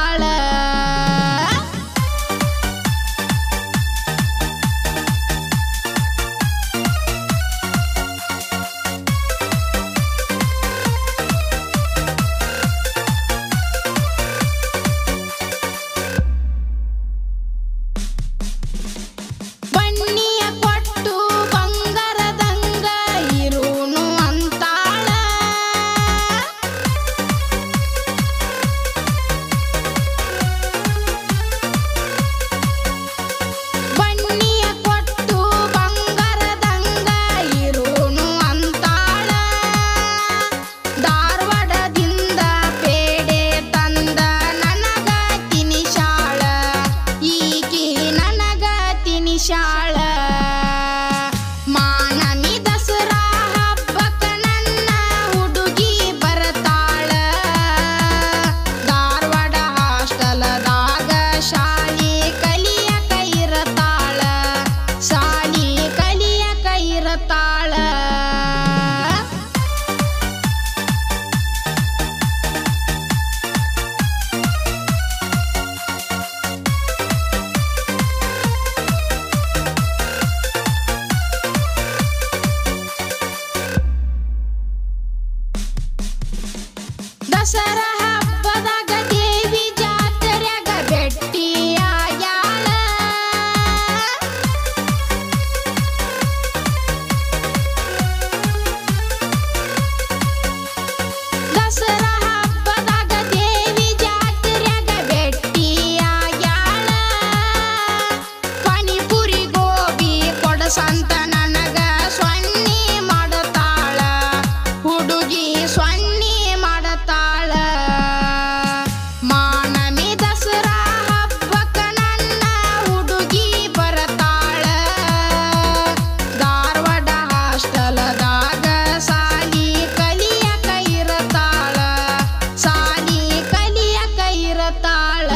ಇರತಾಳ ಬನ್ನಿಯ ಕೊಟ್ಟು ಬಂಗಾರದಂಗ ಇರುನು ಅಂತಾಳ ಬನ್ನಿಯ ಕೊಟ್ಟು ಬಂಗಾರದಂಗ ಇರುನು ಅಂತಾಳ ಧಾರವಾಡದಿಂದ ಪೇಡೆ ತಂದ ನನಗ ತಿನಿಶಾಳ ಈಕಿ ನನಗ ತಿನಿಶಾಳ ಮಾನಮಿ ದಸರಾ ಹಬ್ಬಕ್ಕ ನನ್ನ ಹುಡುಗಿ ಬರ್ತಾಳ ಧಾರವಾಡ ಹಾಸ್ಟೆಲದಾಗ ಶಾಲಿ ಕಲಿಯಕ ಇರತಾಳ ಶಾಲಿ ಕಲಿಯಕ ಇರತಾಳ ದಸರಾ ಹಬ್ಬದಾಗ ದೇವಿ ಜಾತ್ರೆಗ ಭೆಟ್ಟಿಯಾಗ್ಯಾಳ ದಸರಾ ಹಬ್ಬದಾಗ ದೇವಿ ಜಾತ್ರೆಗ ಭೆಟ್ಟಿಯಾಗ್ಯಾಳ ಪಾನಿಪುರಿ ಗೋಬಿ ಕೊಡಸಂತ ನನಗ ಸೊನ್ನಿ ಮಾಡತಾಳ ಹುಡುಗಿ ಸೊನ್ನಿ ಮಾಡತಾಳ ಮಾನಮಿ ದಸರಾ ಹಬ್ಬಕ್ಕ ನನ್ನ ಹುಡುಗಿ ಬರ್ತಾಳ ಧಾರವಾಡ ಹಾಸ್ಟೆಲದಾಗ ಸಾಲಿ ಕಲಿಯಕ ಇರತಾಳ ಸಾಲಿ ಕಲಿಯಕ ಇರತಾಳ